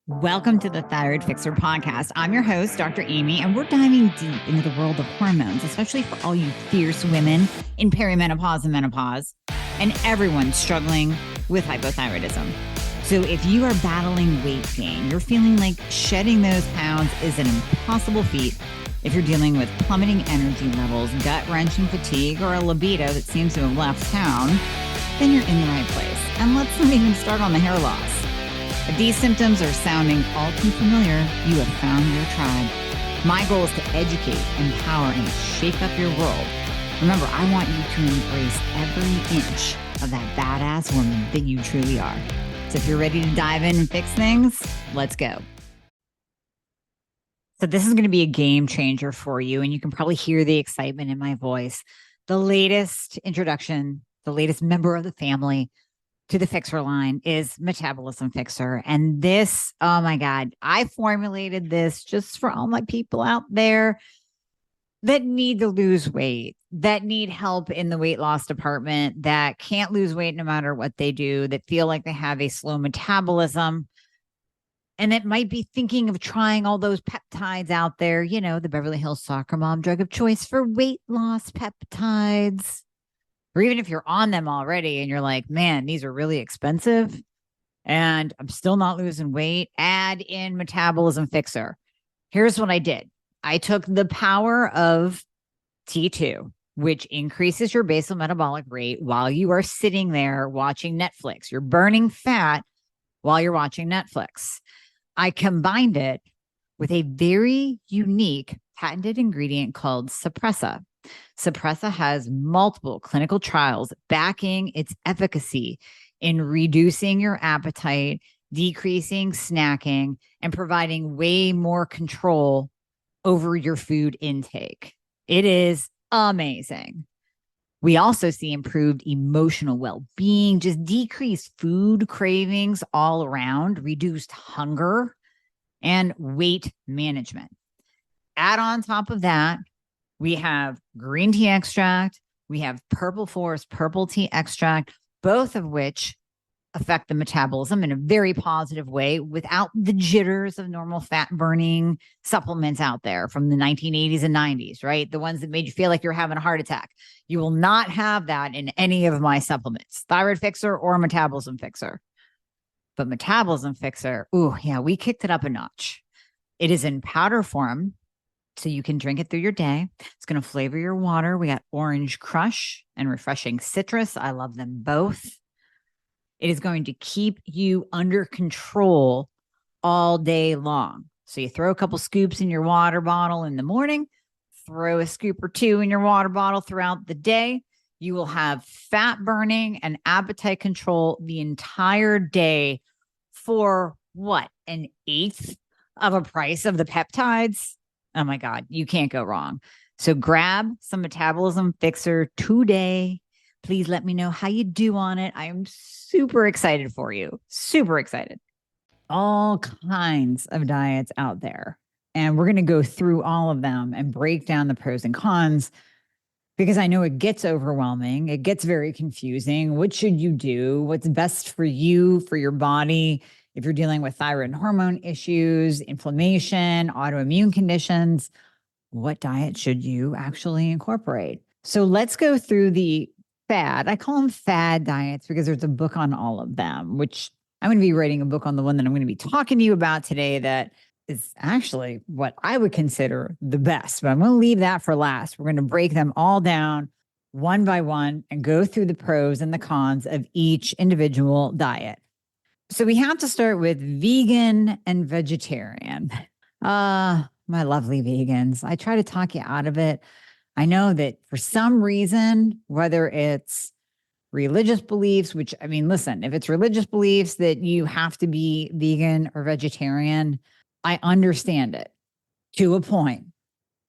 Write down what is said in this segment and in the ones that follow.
Welcome to the Thyroid Fixer podcast. I'm your host, Dr. Amy, and we're diving deep into the world of hormones, especially for all you fierce women in perimenopause and menopause, and everyone struggling with hypothyroidism. So if you are battling weight gain, you're feeling like shedding those pounds is an impossible feat, if you're dealing with plummeting energy levels, gut-wrenching fatigue, or a libido that seems to have left town, then you're in the right place. And let's not even start on the hair loss. If these symptoms are sounding all too familiar, you have found your tribe. My goal is to educate, empower, and shake up your world. Remember, I want you to embrace every inch of that badass woman that you truly are. So if you're ready to dive in and fix things, let's go. So this is going to be a game changer for you, and you can probably hear the excitement in my voice. The latest introduction, the latest member of the family to the Fixer line is Metabolism Fixer. And this, oh my God, I formulated this just for all my people out there that need to lose weight, that need help in the weight loss department, that can't lose weight no matter what they do, that feel like they have a slow metabolism, and that might be thinking of trying all those peptides out there, you know, the Beverly Hills soccer mom drug of choice for weight loss peptides. Or even if you're on them already and you're like, man, these are really expensive and I'm still not losing weight, add in Metabolism Fixer. Here's what I did. I took the power of T2, which increases your basal metabolic rate while you are sitting there watching Netflix. You're burning fat while you're watching Netflix. I combined it with a very unique patented ingredient called Suppressa. Suppressa has multiple clinical trials backing its efficacy in reducing your appetite, decreasing snacking, and providing way more control over your food intake. It is amazing. We also see improved emotional well-being, just decreased food cravings all around, reduced hunger, and weight management. Add on top of that, we have green tea extract. We have purple forest purple tea extract, both of which affect the metabolism in a very positive way without the jitters of normal fat burning supplements out there from the 1980s and 90s, right? The ones that made you feel like you're having a heart attack. You will not have that in any of my supplements, Thyroid Fixer or Metabolism Fixer. But Metabolism Fixer, ooh, yeah, we kicked it up a notch. It is in powder form, so you can drink it through your day. It's going to flavor your water. We got orange crush and refreshing citrus. I love them both. It is going to keep you under control all day long. So you throw a couple scoops in your water bottle in the morning, throw a scoop or two in your water bottle throughout the day. You will have fat burning and appetite control the entire day for what? An eighth of a price of the peptides? Oh my God, you can't go wrong. So grab some Metabolism Fixer today. Please let me know how you do on it. I am super excited for you. Super excited. All kinds of diets out there. And we're going to go through all of them and break down the pros and cons, because I know it gets overwhelming. It gets very confusing. What should you do? What's best for you, for your body? If you're dealing with thyroid and hormone issues, inflammation, autoimmune conditions, what diet should you actually incorporate? So let's go through the fad. I call them fad diets because there's a book on all of them, which I'm going to be writing a book on the one that I'm going to be talking to you about today that is actually what I would consider the best, but I'm going to leave that for last. We're going to break them all down one by one and go through the pros and the cons of each individual diet. So we have to start with vegan and vegetarian. My lovely vegans. I try to talk you out of it. I know that for some reason, whether it's religious beliefs, which, I mean, listen, if it's religious beliefs that you have to be vegan or vegetarian, I understand it to a point.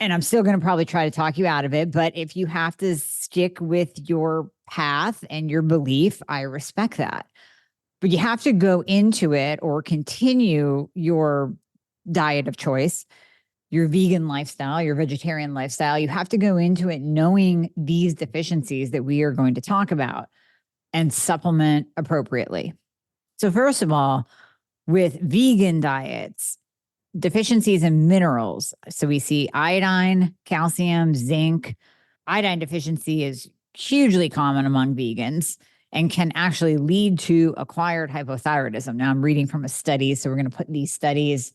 And I'm still going to probably try to talk you out of it. But if you have to stick with your path and your belief, I respect that. But you have to go into it or continue your diet of choice, your vegan lifestyle, your vegetarian lifestyle. You have to go into it knowing these deficiencies that we are going to talk about and supplement appropriately. So first of all, With vegan diets, deficiencies in minerals. So we see iodine, calcium, zinc. Iodine deficiency is hugely common among vegans and can actually lead to acquired hypothyroidism. Now I'm reading from a study, so we're going to put these studies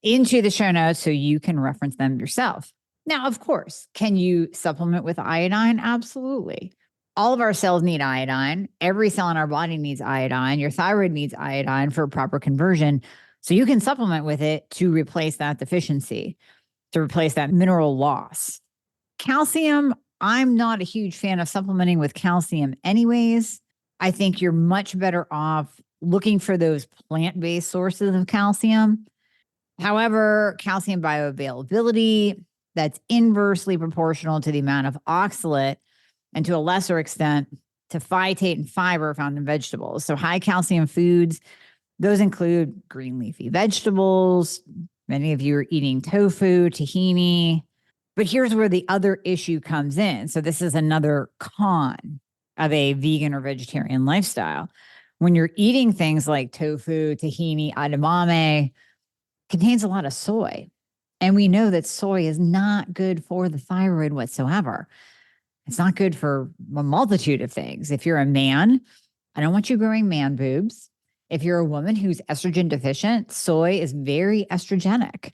into the show notes so you can reference them yourself. Now, of course, can you supplement with iodine? Absolutely. All of our cells need iodine. Every cell in our body needs iodine. Your thyroid needs iodine for proper conversion. So you can supplement with it to replace that deficiency, to replace that mineral loss. Calcium, I'm not a huge fan of supplementing with calcium anyways. I think you're much better off looking for those plant-based sources of calcium. However, calcium bioavailability, that's inversely proportional to the amount of oxalate and to a lesser extent to phytate and fiber found in vegetables. So high calcium foods, those include green leafy vegetables. Many of you are eating tofu, tahini. But here's where the other issue comes in. So this is another con of a vegan or vegetarian lifestyle. When you're eating things like tofu, tahini, edamame, contains a lot of soy. And we know that soy is not good for the thyroid whatsoever. It's not good for a multitude of things. If you're a man, I don't want you growing man boobs. If you're a woman who's estrogen deficient, soy is very estrogenic.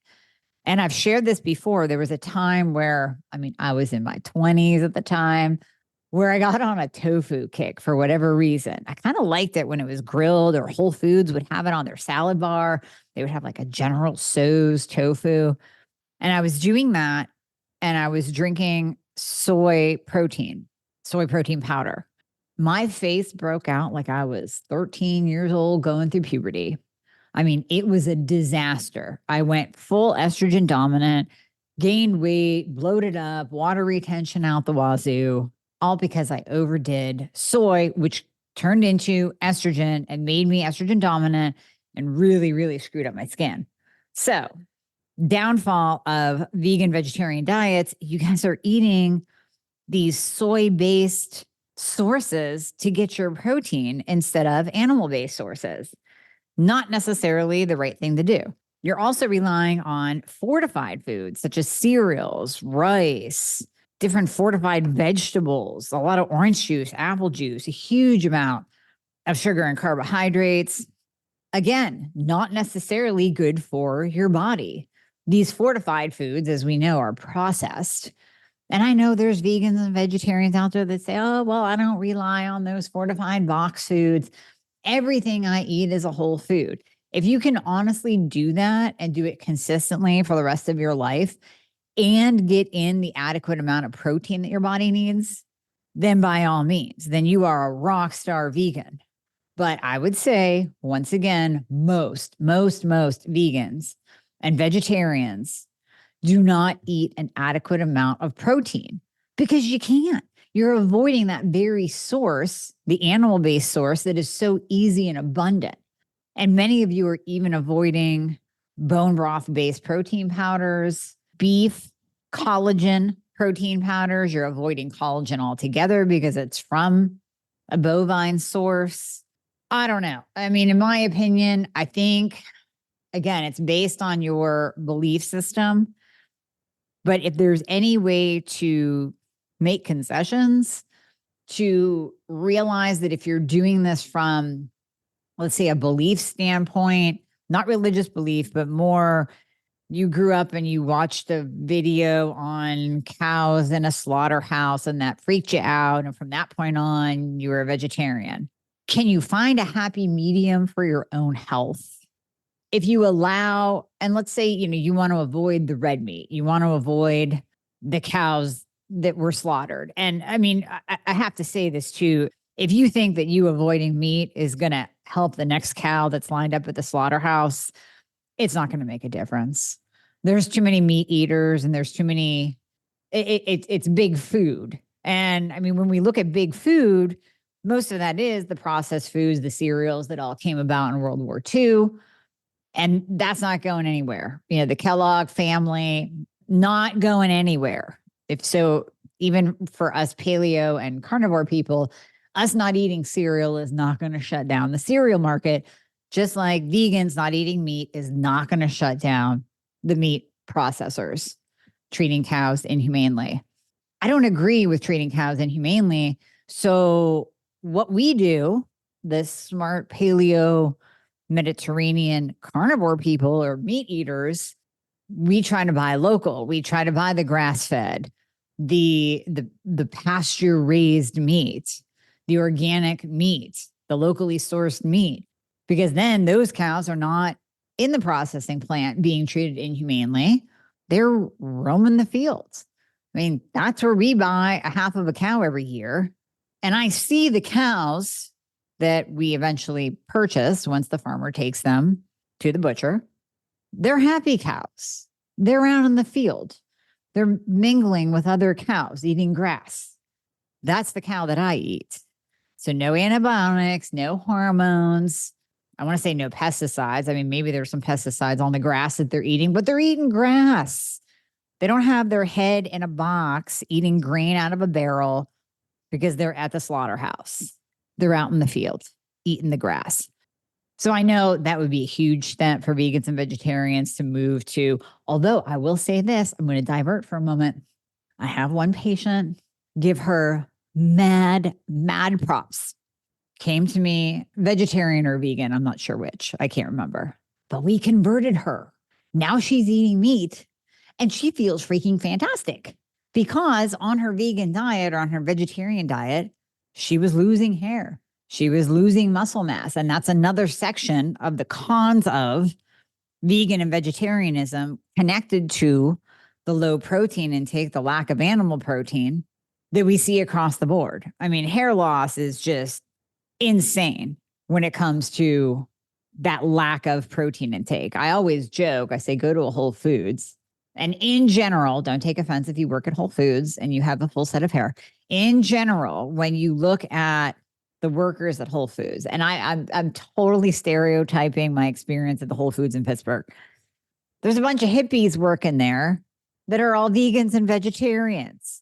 And I've shared this before. There was a time where, I was in my 20s at the time, where I got on a tofu kick for whatever reason. I kind of liked it when it was grilled, or Whole Foods would have it on their salad bar. They would have like a General Tso's tofu. And I was doing that, and I was drinking soy protein powder. My face broke out like I was 13 years old going through puberty. It was a disaster. I went full estrogen dominant, gained weight, bloated up, water retention out the wazoo, all because I overdid soy, which turned into estrogen and made me estrogen dominant and really, really screwed up my skin. So, downfall of vegan vegetarian diets, you guys are eating these soy-based sources to get your protein instead of animal-based sources. Not necessarily the right thing to do. You're also relying on fortified foods such as cereals, rice, different fortified vegetables, a lot of orange juice, apple juice, a huge amount of sugar and carbohydrates. Again, not necessarily good for your body. These fortified foods, as we know, are processed. And I know there's vegans and vegetarians out there that say, oh, well, I don't rely on those fortified box foods. Everything I eat is a whole food. If you can honestly do that and do it consistently for the rest of your life and get in the adequate amount of protein that your body needs, then by all means, then you are a rock star vegan. But I would say, once again, most vegans and vegetarians do not eat an adequate amount of protein because you can't. You're avoiding that very source, the animal-based source that is so easy and abundant. And many of you are even avoiding bone broth-based protein powders, beef, collagen protein powders. You're avoiding collagen altogether because it's from a bovine source. I don't know. In my opinion, I think, again, it's based on your belief system. But if there's any way to make concessions, to realize that if you're doing this from, let's say, a belief standpoint, not religious belief, but more you grew up and you watched a video on cows in a slaughterhouse and that freaked you out. And from that point on, you were a vegetarian. Can you find a happy medium for your own health? If you allow, and let's say, you want to avoid the red meat, you want to avoid the cows that were slaughtered. And I have to say this too. If you think that you avoiding meat is going to help the next cow that's lined up at the slaughterhouse, it's not going to make a difference. There's too many meat eaters and there's too many, it's big food. And when we look at big food, most of that is the processed foods, the cereals that all came about in World War II. And that's not going anywhere. The Kellogg family, not going anywhere. If so, even for us paleo and carnivore people, us not eating cereal is not going to shut down the cereal market Just like vegans not eating meat is not going to shut down the meat processors treating cows inhumanely. I don't agree with treating cows inhumanely. So what we do, the smart paleo Mediterranean carnivore people or meat eaters, we try to buy local. We try to buy the grass fed, the pasture raised meat, the organic meat, the locally sourced meat, because then those cows are not in the processing plant being treated inhumanely. They're roaming the fields. I mean, that's where we buy a half of a cow every year. And I see the cows that we eventually purchase once the farmer takes them to the butcher. They're happy cows. They're out in the field. They're mingling with other cows, eating grass. That's the cow that I eat. So no antibiotics, no hormones. I want to say no pesticides. I mean, maybe there's some pesticides on the grass that they're eating, but they're eating grass. They don't have their head in a box eating grain out of a barrel because they're at the slaughterhouse. They're out in the field eating the grass. So I know that would be a huge step for vegans and vegetarians to move to, although I will say this, I'm going to divert for a moment. I have one patient, give her mad props. Came to me, vegetarian or vegan, I'm not sure which, I can't remember, but we converted her. Now she's eating meat and she feels freaking fantastic because on her vegan diet or on her vegetarian diet, she was losing hair. She was losing muscle mass. And that's another section of the cons of vegan and vegetarianism connected to the low protein intake, the lack of animal protein that we see across the board. I mean, hair loss is just insane when it comes to that lack of protein intake. I always joke, I say, go to a Whole Foods. And in general, don't take offense if you work at Whole Foods and you have a full set of hair. In general, when you look at the workers at Whole Foods, and I'm totally stereotyping my experience at the Whole Foods in Pittsburgh. There's a bunch of hippies working there that are all vegans and vegetarians,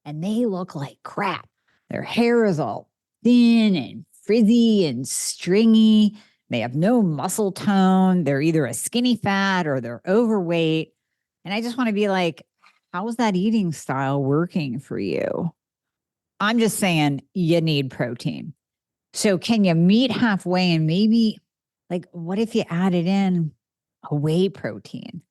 and they look like crap. Their hair is all thin and frizzy and stringy. They have no muscle tone. They're either a skinny fat or they're overweight. And I just want to be like, how's that eating style working for you? I'm just saying you need protein. So can you meet halfway and maybe like, what if you added in a whey protein?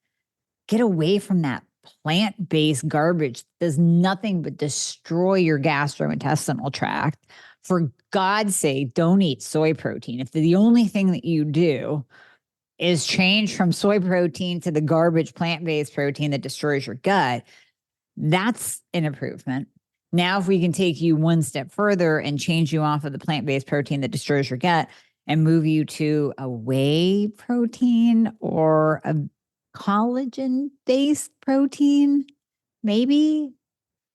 Get away from that plant-based garbage that does nothing but destroy your gastrointestinal tract. For God's sake, don't eat soy protein. If the only thing that you do is change from soy protein to the garbage plant-based protein that destroys your gut, that's an improvement. Now, if we can take you one step further and change you off of the plant-based protein that destroys your gut and move you to a whey protein or a collagen-based protein, maybe?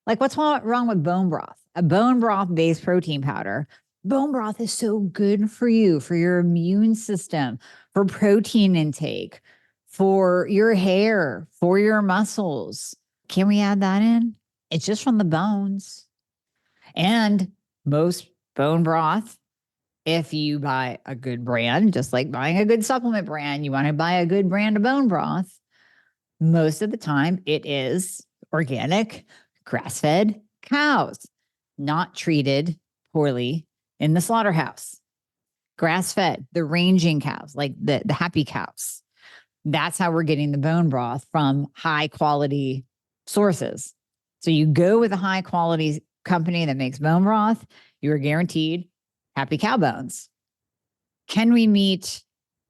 Like, what's wrong with bone broth? A bone broth-based protein powder. Bone broth is so good for you, for your immune system, for protein intake, for your hair, for your muscles. Can we add that in? It's just from the bones. And most bone broth, if you buy a good brand, just like buying a good supplement brand, you want to buy a good brand of bone broth, most of the time it is organic, grass-fed cows, not treated poorly in the slaughterhouse. Grass-fed, the ranging cows, like the happy cows. That's how we're getting the bone broth from high quality sources. So you go with a high quality company that makes bone broth, you are guaranteed happy cow bones. Can we meet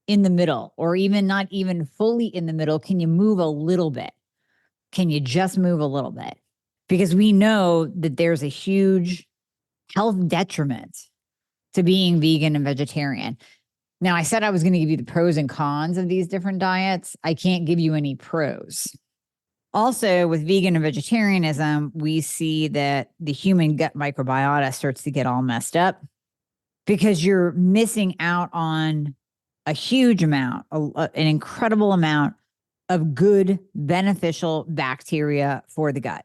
in the middle, or even not even fully in the middle? Can you move a little bit? Can you just move a little bit? Because we know that there's a huge health detriment to being vegan and vegetarian. Now, I said I was going to give you the pros and cons of these different diets. I can't give you any pros. Also, with vegan and vegetarianism, we see that the human gut microbiota starts to get all messed up because you're missing out on a huge amount, an incredible amount of good, beneficial bacteria for the gut.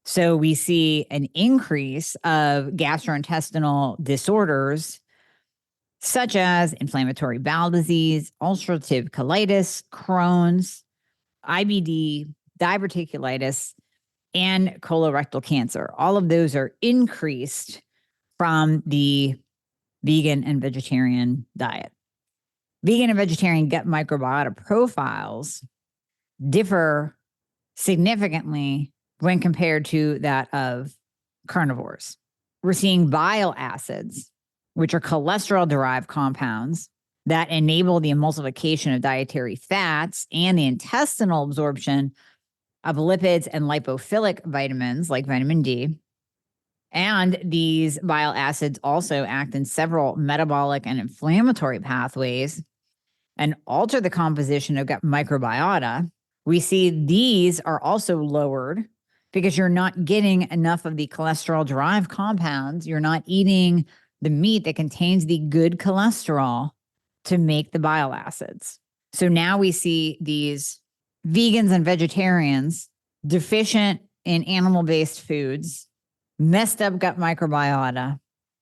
So we see an increase of gastrointestinal disorders such as inflammatory bowel disease, ulcerative colitis, Crohn's, IBD, diverticulitis, and colorectal cancer. All of those are increased from the vegan and vegetarian diet. Vegan and vegetarian gut microbiota profiles differ significantly when compared to that of carnivores. We're seeing bile acids, which are cholesterol-derived compounds that enable the emulsification of dietary fats and the intestinal absorption of lipids and lipophilic vitamins like vitamin D. And these bile acids also act in several metabolic and inflammatory pathways and alter the composition of gut microbiota. We see these are also lowered because you're not getting enough of the cholesterol-derived compounds. You're not eating the meat that contains the good cholesterol to make the bile acids. So now we see these vegans and vegetarians deficient in animal-based foods, messed up gut microbiota.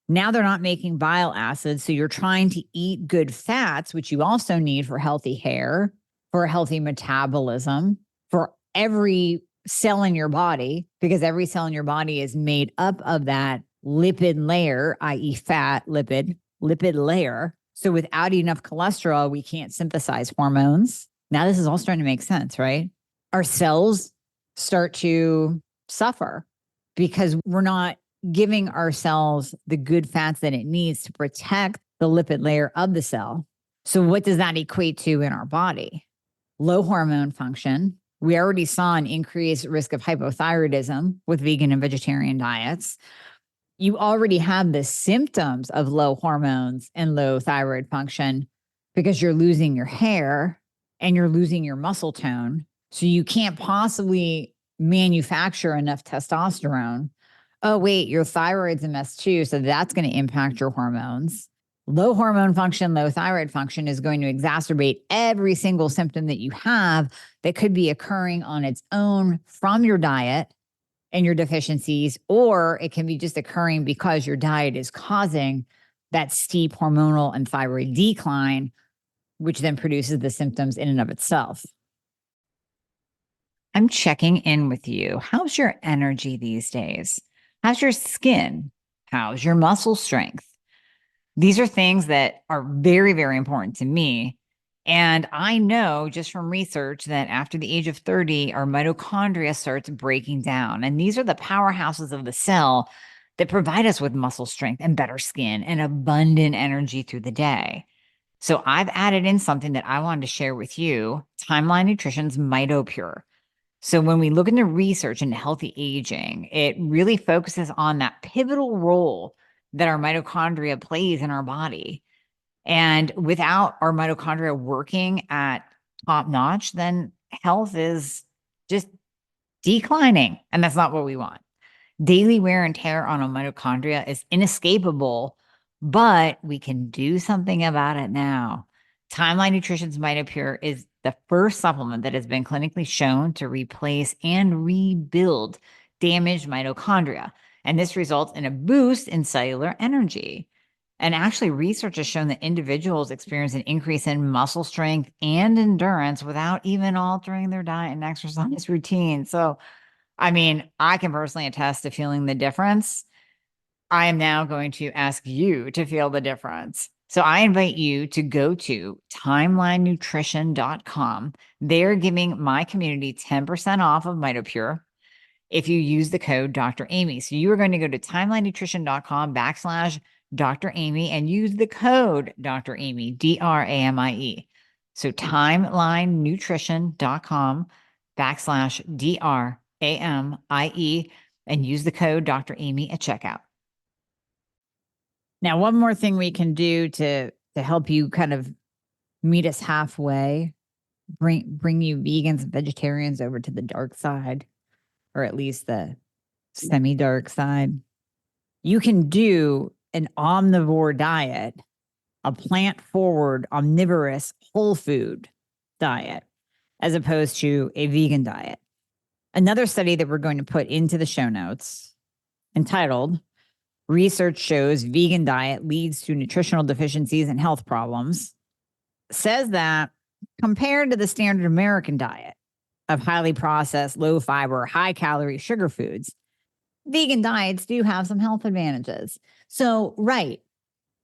Now they're not making bile acids. So you're trying to eat good fats, which you also need for healthy hair, for a healthy metabolism, for every cell in your body, because every cell in your body is made up of that lipid layer, i.e. fat, lipid layer. So without enough cholesterol, we can't synthesize hormones. Now this is all starting to make sense, right? Our cells start to suffer because we're not giving ourselves the good fats that it needs to protect the lipid layer of the cell. So what does that equate to in our body? Low hormone function. We already saw an increased risk of hypothyroidism with vegan and vegetarian diets. You already have the symptoms of low hormones and low thyroid function because you're losing your hair and you're losing your muscle tone. So you can't possibly manufacture enough testosterone. Oh, wait, your thyroid's a mess too. So that's going to impact your hormones. Low hormone function, low thyroid function is going to exacerbate every single symptom that you have that could be occurring on its own from your diet and your deficiencies, or it can be just occurring because your diet is causing that steep hormonal and thyroid decline, which then produces the symptoms in and of itself. I'm checking in with you. How's your energy these days? How's your skin? How's your muscle strength? These are things that are very, very important to me. And I know just from research that after the age of 30, our mitochondria starts breaking down. And these are the powerhouses of the cell that provide us with muscle strength and better skin and abundant energy through the day. So I've added in something that I wanted to share with you, Timeline Nutrition's MitoPure. So when we look into research into healthy aging, it really focuses on that pivotal role that our mitochondria plays in our body. And without our mitochondria working at top notch, then health is just declining. And that's not what we want. Daily wear and tear on a mitochondria is inescapable, but we can do something about it now. Timeline Nutrition's MitoPure is the first supplement that has been clinically shown to replace and rebuild damaged mitochondria. And this results in a boost in cellular energy. And actually, research has shown that individuals experience an increase in muscle strength and endurance without even altering their diet and exercise routine. So, I mean, I can personally attest to feeling the difference. I am now going to ask you to feel the difference. So I invite you to go to timelinenutrition.com. They're giving my community 10% off of MitoPure if you use the code Dr. Amy. So you are going to go to timelinenutrition.com/Dr. Amy and use the code Dr. Amy, DRAMIE. So timelinenutrition.com/DRAMIE and use the code Dr. Amy at checkout. Now, one more thing we can do to help you kind of meet us halfway, bring you vegans and vegetarians over to the dark side, or at least the semi-dark side. You can do an omnivore diet, a plant-forward, omnivorous, whole food diet, as opposed to a vegan diet. Another study that we're going to put into the show notes entitled Research shows vegan diet leads to nutritional deficiencies and health problems. Says that compared to the standard American diet of highly processed, low fiber, high calorie sugar foods, vegan diets do have some health advantages. So, right,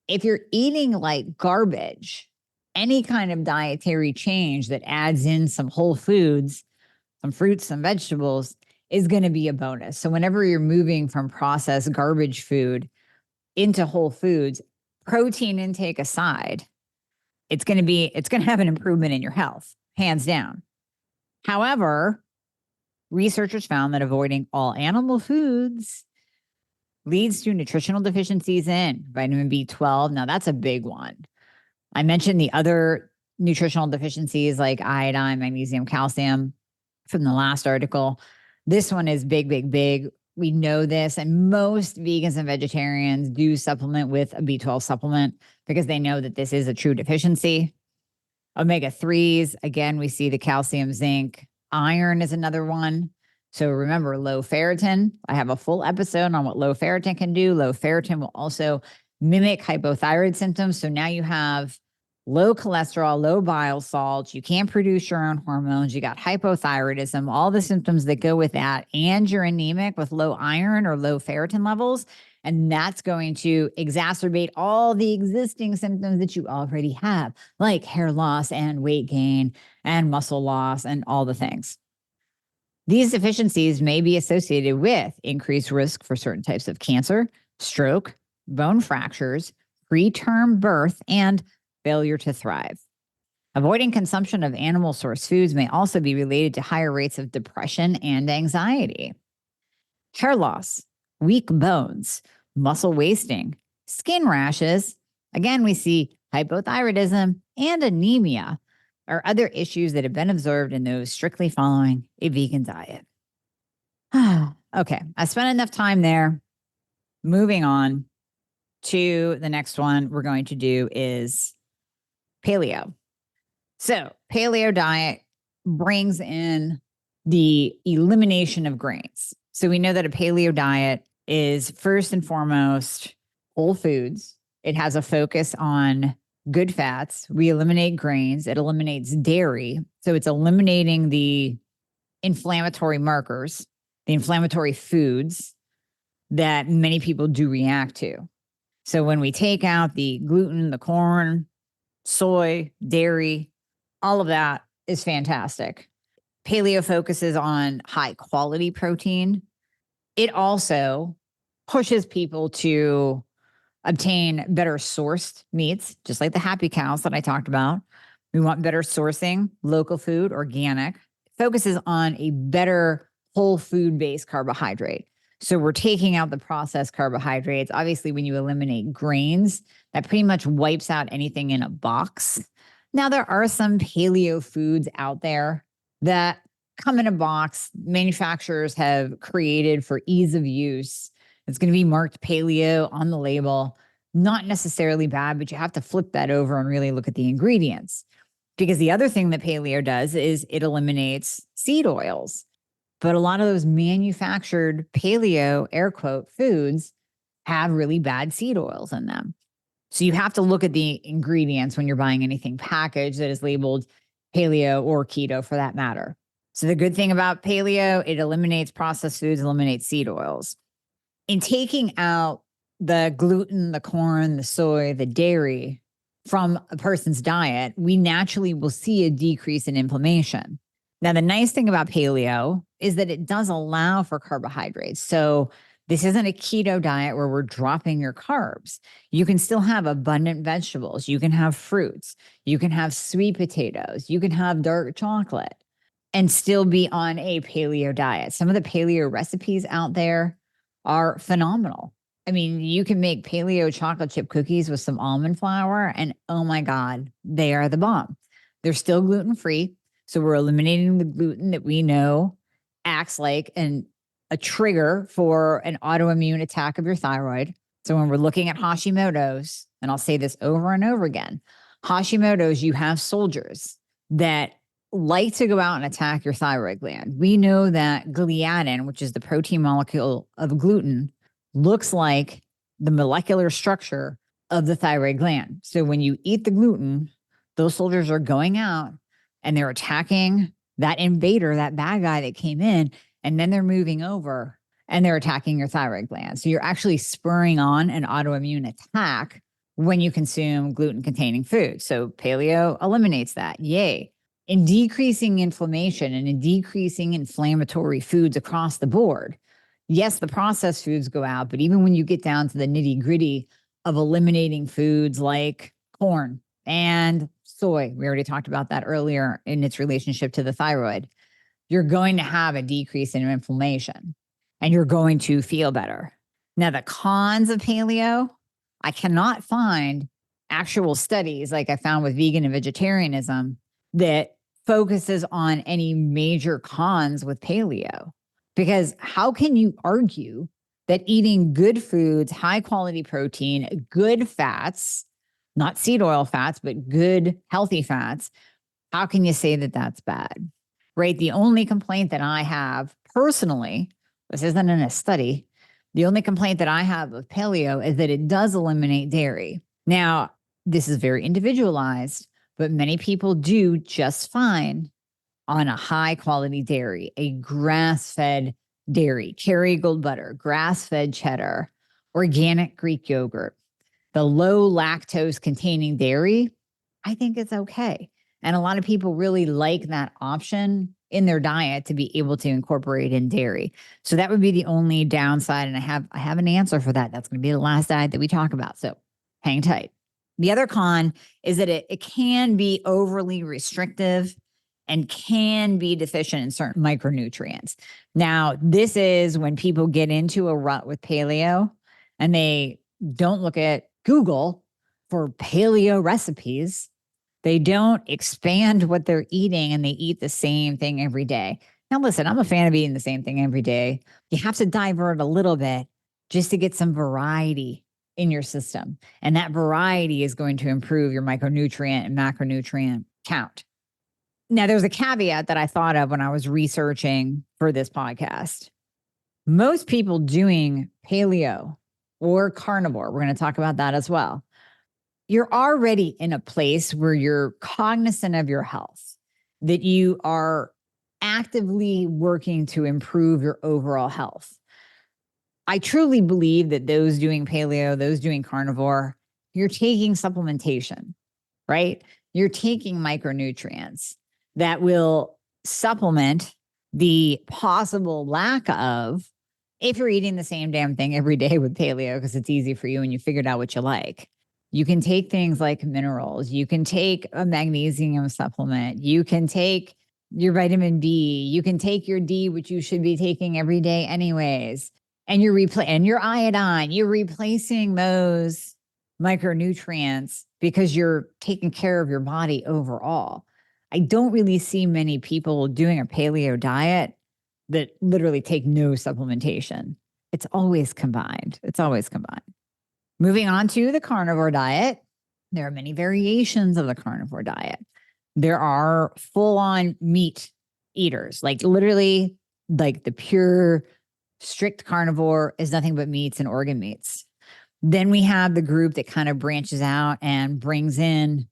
if you're eating like garbage, any kind of dietary change that adds in some whole foods, some fruits, some vegetables is going to be a bonus. So whenever you're moving from processed garbage food into whole foods, protein intake aside, it's going to have an improvement in your health, hands down. However, researchers found that avoiding all animal foods leads to nutritional deficiencies in vitamin B12. Now, that's a big one. I mentioned the other nutritional deficiencies like iodine, magnesium, calcium from the last article. This one is big, big, big. We know this, and most vegans and vegetarians do supplement with a B12 supplement because they know that this is a true deficiency. Omega-3s, again, we see the calcium, zinc. Iron is another one. So remember, low ferritin. I have a full episode on what low ferritin can do. Low ferritin will also mimic hypothyroid symptoms. So now you have low cholesterol, low bile salts. You can't produce your own hormones. You got hypothyroidism, all the symptoms that go with that. And you're anemic with low iron or low ferritin levels. And that's going to exacerbate all the existing symptoms that you already have, like hair loss and weight gain and muscle loss and all the things. These deficiencies may be associated with increased risk for certain types of cancer, stroke, bone fractures, preterm birth, and failure to thrive. Avoiding consumption of animal source foods may also be related to higher rates of depression and anxiety. Hair loss, weak bones, muscle wasting, skin rashes. Again, we see hypothyroidism and anemia are other issues that have been observed in those strictly following a vegan diet. Okay, I spent enough time there. Moving on to the next one we're going to do is paleo. So paleo diet brings in the elimination of grains. So we know that a paleo diet is first and foremost whole foods. It has a focus on good fats. We eliminate grains. It eliminates dairy. So it's eliminating the inflammatory markers, the inflammatory foods that many people do react to. So when we take out the gluten, the corn, soy, dairy, all of that is fantastic. Paleo focuses on high quality protein. It also pushes people to obtain better sourced meats, just like the happy cows that I talked about. We want better sourcing, local food, organic. It focuses on a better whole food-based carbohydrate. So we're taking out the processed carbohydrates. Obviously, when you eliminate grains, that pretty much wipes out anything in a box. Now, there are some paleo foods out there that come in a box. Manufacturers have created for ease of use. It's going to be marked paleo on the label. Not necessarily bad, but you have to flip that over and really look at the ingredients. Because the other thing that paleo does is it eliminates seed oils. But a lot of those manufactured paleo, air quote, foods have really bad seed oils in them. So you have to look at the ingredients when you're buying anything packaged that is labeled paleo or keto for that matter. So the good thing about paleo, it eliminates processed foods, eliminates seed oils. In taking out the gluten, the corn, the soy, the dairy from a person's diet, we naturally will see a decrease in inflammation. Now, the nice thing about paleo is that it does allow for carbohydrates. So this isn't a keto diet where we're dropping your carbs. You can still have abundant vegetables. You can have fruits. You can have sweet potatoes. You can have dark chocolate and still be on a paleo diet. Some of the paleo recipes out there are phenomenal. I mean, you can make paleo chocolate chip cookies with some almond flour, and oh my God, they are the bomb. They're still gluten-free. So we're eliminating the gluten that we know acts like a trigger for an autoimmune attack of your thyroid. So when we're looking at Hashimoto's, and I'll say this over and over again, Hashimoto's, you have soldiers that like to go out and attack your thyroid gland. We know that gliadin, which is the protein molecule of gluten, looks like the molecular structure of the thyroid gland. So when you eat the gluten, those soldiers are going out and they're attacking that invader, that bad guy that came in, and then they're moving over and they're attacking your thyroid gland. So you're actually spurring on an autoimmune attack when you consume gluten-containing food. So paleo eliminates that. Yay. In decreasing inflammation and in decreasing inflammatory foods across the board, yes, the processed foods go out, but even when you get down to the nitty-gritty of eliminating foods like corn and soy, we already talked about that earlier in its relationship to the thyroid, you're going to have a decrease in inflammation and you're going to feel better. Now, the cons of paleo, I cannot find actual studies like I found with vegan and vegetarianism that focuses on any major cons with paleo. Because how can you argue that eating good foods, high quality protein, good fats, not seed oil fats, but good healthy fats, how can you say that that's bad? Right? The only complaint that I have personally, this isn't in a study, the only complaint that I have with paleo is that it does eliminate dairy. Now, this is very individualized, but many people do just fine on a high quality dairy, a grass-fed dairy, Kerrygold butter, grass-fed cheddar, organic Greek yogurt. The low lactose containing dairy, I think it's okay. And a lot of people really like that option in their diet to be able to incorporate in dairy. So that would be the only downside. And I have an answer for that. That's going to be the last diet that we talk about. So hang tight. The other con is that it can be overly restrictive and can be deficient in certain micronutrients. Now, this is when people get into a rut with paleo and they don't look at Google for paleo recipes. They don't expand what they're eating and they eat the same thing every day. Now, listen, I'm a fan of eating the same thing every day. You have to divert a little bit just to get some variety in your system. And that variety is going to improve your micronutrient and macronutrient count. Now, there's a caveat that I thought of when I was researching for this podcast. Most people doing paleo or carnivore, we're going to talk about that as well, you're already in a place where you're cognizant of your health, that you are actively working to improve your overall health. I truly believe that those doing paleo, those doing carnivore, you're taking supplementation, right? You're taking micronutrients that will supplement the possible lack of, if you're eating the same damn thing every day with paleo, because it's easy for you and you figured out what you like. You can take things like minerals. You can take a magnesium supplement. You can take your vitamin B. You can take your D, which you should be taking every day anyways. And and your iodine. You're replacing those micronutrients because you're taking care of your body overall. I don't really see many people doing a paleo diet that literally take no supplementation. It's always combined. It's always combined. Moving on to the carnivore diet, there are many variations of the carnivore diet. There are full-on meat eaters, like literally like the pure strict carnivore is nothing but meats and organ meats. Then we have the group that kind of branches out and brings in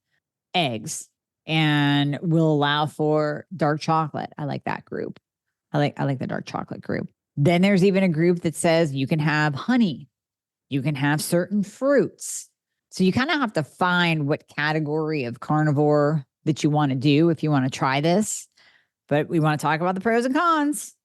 eggs and will allow for dark chocolate. I like that group. I like the dark chocolate group. Then there's even a group that says you can have honey. You can have certain fruits. So you kind of have to find what category of carnivore that you want to do if you want to try this. But we want to talk about the pros and cons.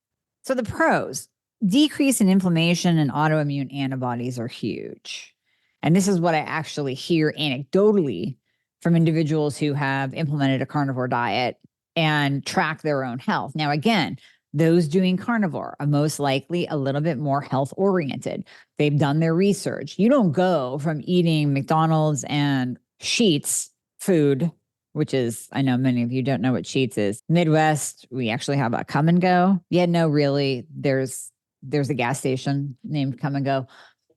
So the pros, decrease in inflammation and autoimmune antibodies are huge. And this is what I actually hear anecdotally from individuals who have implemented a carnivore diet and track their own health. Now, again, those doing carnivore are most likely a little bit more health oriented. They've done their research. You don't go from eating McDonald's and Sheetz food, which is, I know many of you don't know what Sheetz is. Midwest, we actually have a Come and Go. Yeah, no, really. There's a gas station named Come and Go.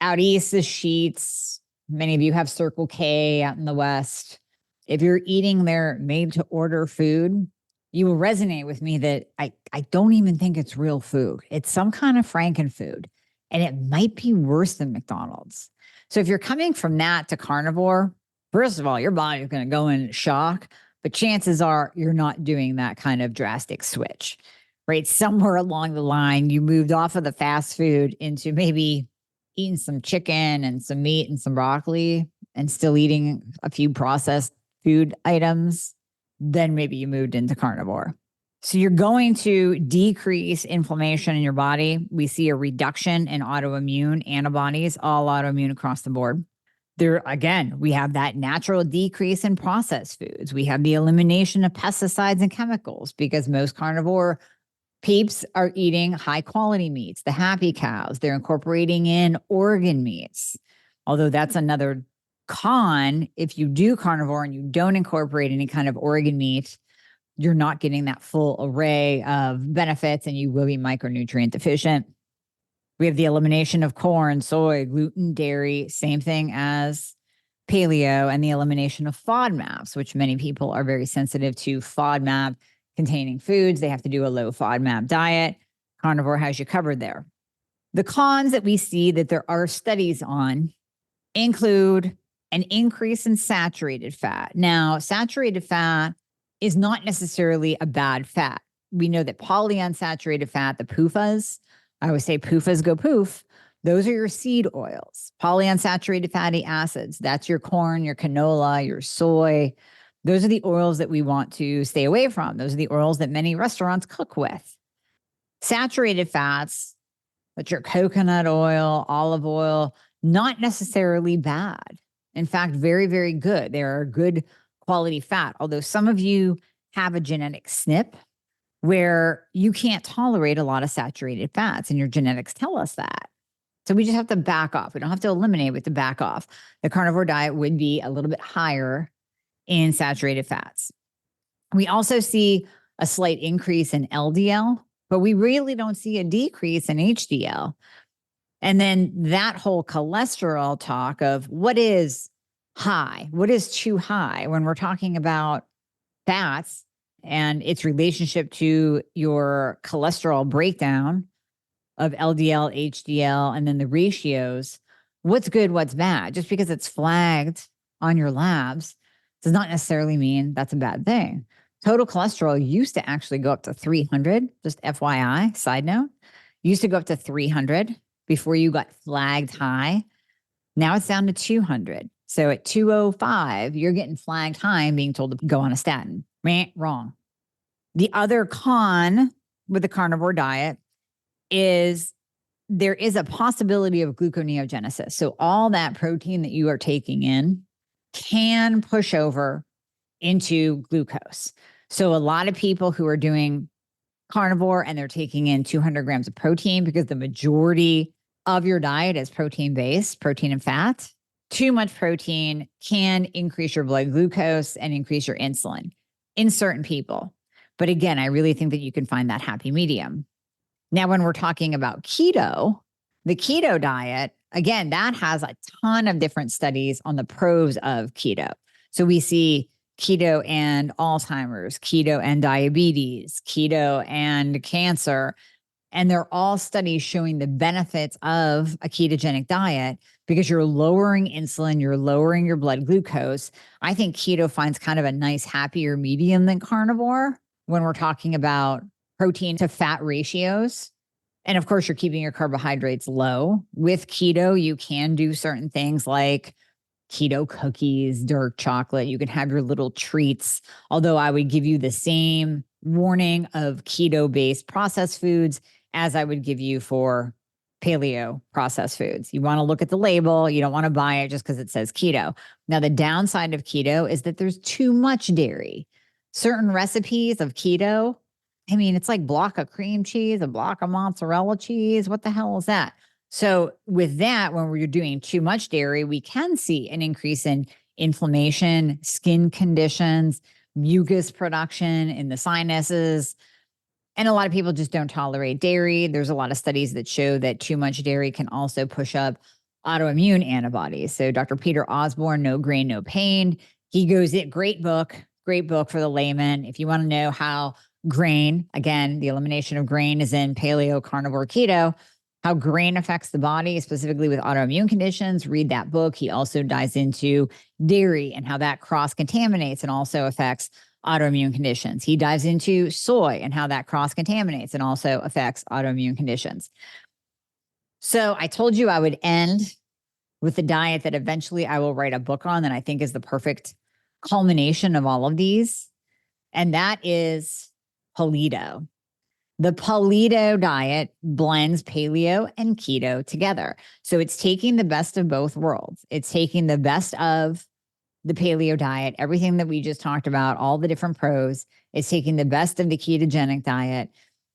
Out east is Sheetz. Many of you have Circle K out in the West. If you're eating their made to order food, you will resonate with me that I don't even think it's real food. It's some kind of Franken food. And it might be worse than McDonald's. So if you're coming from that to carnivore, first of all, your body is going to go in shock, but chances are you're not doing that kind of drastic switch, right? Somewhere along the line, you moved off of the fast food into maybe eating some chicken and some meat and some broccoli and still eating a few processed food items. Then maybe you moved into carnivore. So you're going to decrease inflammation in your body. We see a reduction in autoimmune antibodies, all autoimmune across the board. There, again, we have that natural decrease in processed foods. We have the elimination of pesticides and chemicals because most carnivore peeps are eating high quality meats, the happy cows. They're incorporating in organ meats. Although that's another con, if you do carnivore and you don't incorporate any kind of organ meat, you're not getting that full array of benefits and you will be micronutrient deficient. We have the elimination of corn, soy, gluten, dairy, same thing as paleo, and the elimination of FODMAPs, which many people are very sensitive to FODMAP containing foods. They have to do a low FODMAP diet. Carnivore has you covered there. The cons that we see that there are studies on include an increase in saturated fat. Now, saturated fat is not necessarily a bad fat. We know that polyunsaturated fat, the PUFAs, I always say PUFAs go poof. Those are your seed oils. Polyunsaturated fatty acids, that's your corn, your canola, your soy. Those are the oils that we want to stay away from. Those are the oils that many restaurants cook with. Saturated fats, that's your coconut oil, olive oil, not necessarily bad. In fact, very, very good. They are a good quality fat, although some of you have a genetic SNP where you can't tolerate a lot of saturated fats, and your genetics tell us that. So we just have to back off. We don't have to eliminate, we have to back off. The carnivore diet would be a little bit higher in saturated fats. We also see a slight increase in LDL, but we really don't see a decrease in HDL. And then that whole cholesterol talk of what is high, what is too high when we're talking about fats and its relationship to your cholesterol breakdown of LDL, HDL, and then the ratios, what's good, what's bad. Just because it's flagged on your labs does not necessarily mean that's a bad thing. Total cholesterol used to actually go up to 300, just FYI, side note, used to go up to 300 before you got flagged high. Now it's down to 200. So at 205, you're getting flagged high and being told to go on a statin. Wrong. The other con with the carnivore diet is there is a possibility of gluconeogenesis. So all that protein that you are taking in can push over into glucose. So a lot of people who are doing carnivore and they're taking in 200 grams of protein because the majority of your diet is protein-based, protein and fat. Too much protein can increase your blood glucose and increase your insulin in certain people. But again, I really think that you can find that happy medium. Now, when we're talking about keto, the keto diet, again, that has a ton of different studies on the pros of keto. So we see keto and Alzheimer's, keto and diabetes, keto and cancer. And they're all studies showing the benefits of a ketogenic diet because you're lowering insulin, you're lowering your blood glucose. I think keto finds kind of a nice, happier medium than carnivore when we're talking about protein to fat ratios. And of course, you're keeping your carbohydrates low. With keto, you can do certain things like keto cookies, dark chocolate. You can have your little treats, although I would give you the same warning of keto-based processed foods as I would give you for paleo processed foods. You want to look at the label. You don't want to buy it just because it says keto. Now, the downside of keto is that there's too much dairy. Certain recipes of keto, I mean, it's like block of cream cheese, a block of mozzarella cheese. What the hell is that? So with that, when we're doing too much dairy, we can see an increase in inflammation, skin conditions, mucus production in the sinuses. And a lot of people just don't tolerate dairy. There's a lot of studies that show that too much dairy can also push up autoimmune antibodies. So Dr. Peter Osborne, No Grain, No Pain, he goes it, great book for the layman. If you want to know how grain, again, the elimination of grain is in paleo, carnivore, keto, how grain affects the body, specifically with autoimmune conditions. Read that book. He also dives into dairy and how that cross-contaminates and also affects autoimmune conditions. He dives into soy and how that cross-contaminates and also affects autoimmune conditions. So I told you I would end with the diet that eventually I will write a book on that I think is the perfect culmination of all of these. And that is Paleo. The Paleo diet blends paleo and keto together. So it's taking the best of both worlds. It's taking the best of the paleo diet, everything that we just talked about, all the different pros. It's taking the best of the ketogenic diet.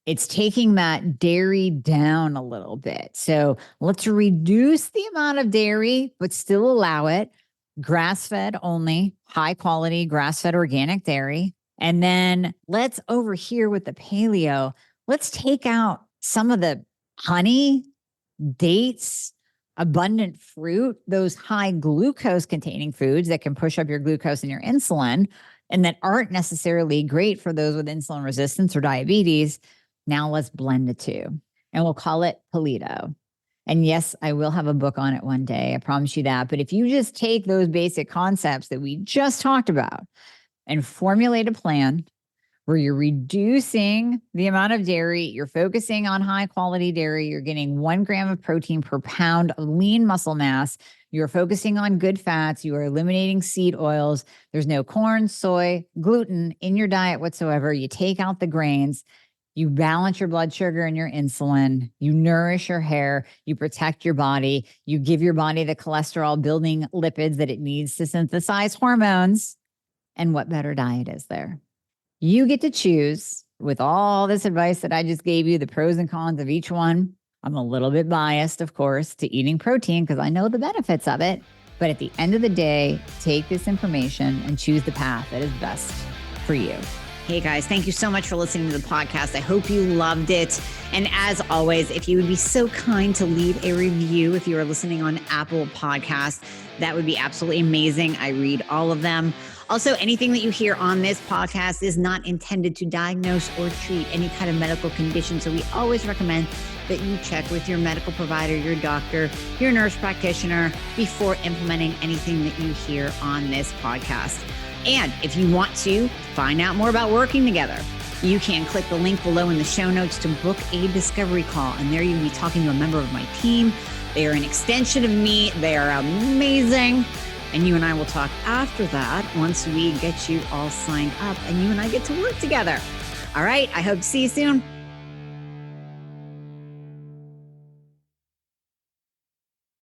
It's taking that dairy down a little bit. So let's reduce the amount of dairy, but still allow it. Grass-fed only, high quality grass-fed organic dairy. And then let's over here with the paleo, let's take out some of the honey, dates, abundant fruit, those high glucose containing foods that can push up your glucose and your insulin and that aren't necessarily great for those with insulin resistance or diabetes. Now let's blend the two and we'll call it Paleo. And yes, I will have a book on it one day. I promise you that. But if you just take those basic concepts that we just talked about and formulate a plan where you're reducing the amount of dairy, you're focusing on high quality dairy, you're getting 1 gram of protein per pound of lean muscle mass, you're focusing on good fats, you are eliminating seed oils, there's no corn, soy, gluten in your diet whatsoever, you take out the grains, you balance your blood sugar and your insulin, you nourish your hair, you protect your body, you give your body the cholesterol building lipids that it needs to synthesize hormones. And what better diet is there? You get to choose with all this advice that I just gave you, the pros and cons of each one. I'm a little bit biased, of course, to eating protein because I know the benefits of it. But at the end of the day, take this information and choose the path that is best for you. Hey guys, thank you so much for listening to the podcast. I hope you loved it. And as always, if you would be so kind to leave a review if you are listening on Apple Podcasts, that would be absolutely amazing. I read all of them. Also, anything that you hear on this podcast is not intended to diagnose or treat any kind of medical condition. So we always recommend that you check with your medical provider, your doctor, your nurse practitioner before implementing anything that you hear on this podcast. And if you want to find out more about working together, you can click the link below in the show notes to book a discovery call. And there you'll be talking to a member of my team. They are an extension of me. They are amazing. And you and I will talk after that once we get you all signed up and you and I get to work together. All right. I hope to see you soon.